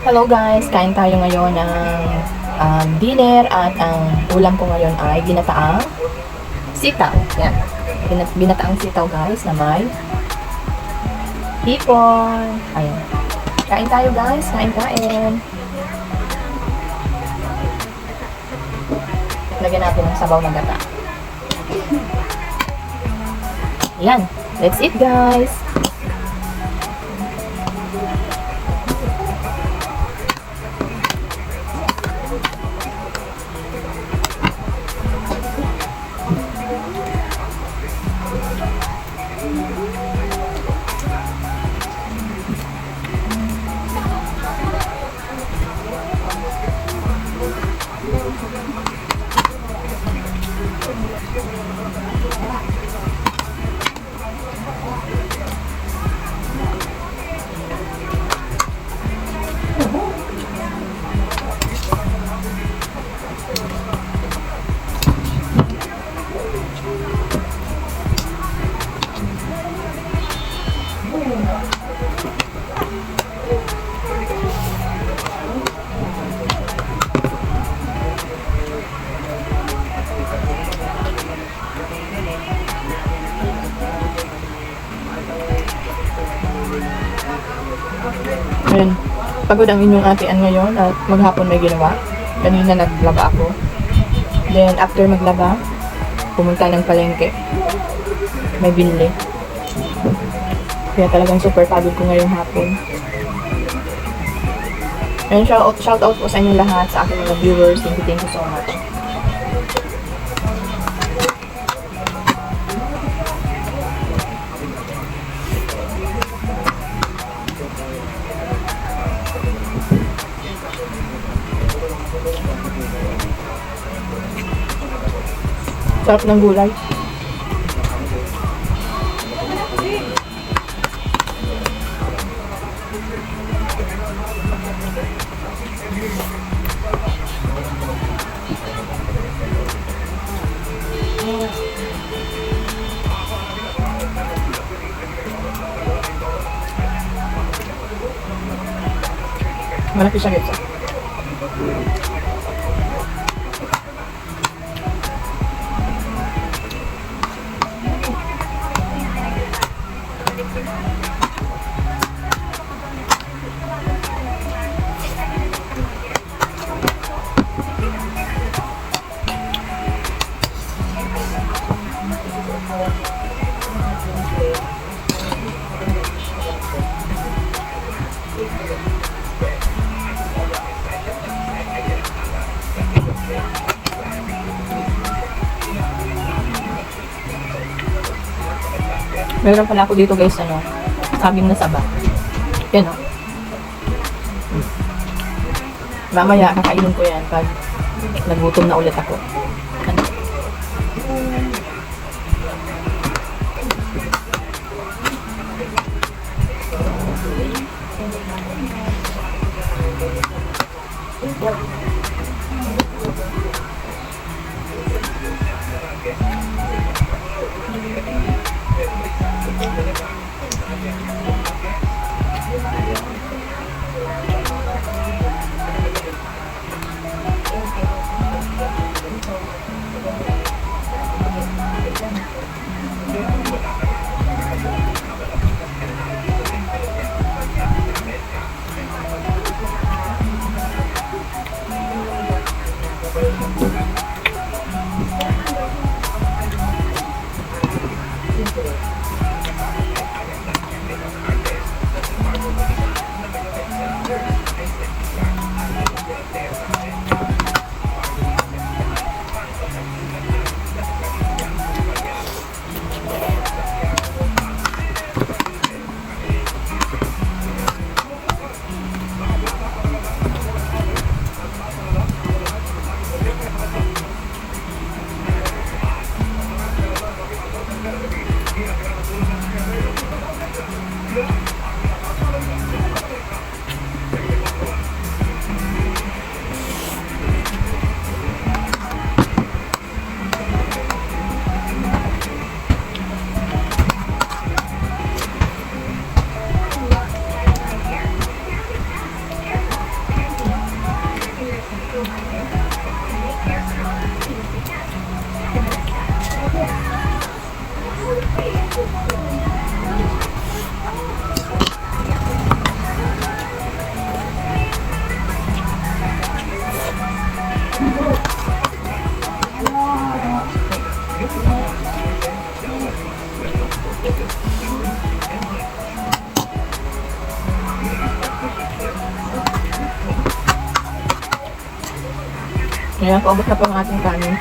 Hello guys, kain tayo ngayon ng dinner at ang ulam ko ngayon ay ginataang sitaw. Yan. Ginataang sitaw guys na may hipon. Ayan. Kain tayo guys, kain. Lagyan natin ng sabaw na gata. Yan. Let's eat guys. Ayan, pagod ang inyong atian ngayon at maghapon may ginawa. Kanina naglaba ako. Then after maglaba, pumunta ng palengke. May binili. Kaya talagang super pagod ko ngayong hapon. Ayan, shout out po sa inyong lahat, sa aking mga viewers. Thank you so much. Sarap ng gulay. Malaki siya guys. Meron pala ako dito guys, sabing na saba. Yan o. Mamaya, kakainin ko yan pag nagutom na ulit ako. Ayan, paubos na po ang ating kanin.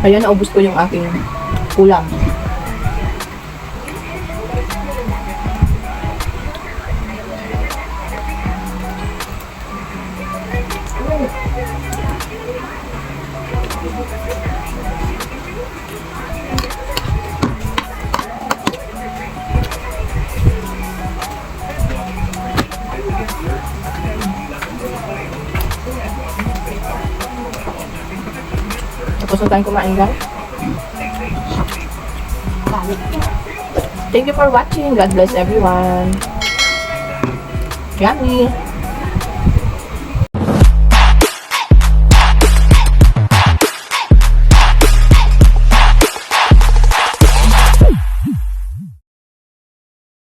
Ayan, naubos ko yung aking ulam. Tapos na tayong kumain, guys. Thank you for watching. God bless everyone. Yummy!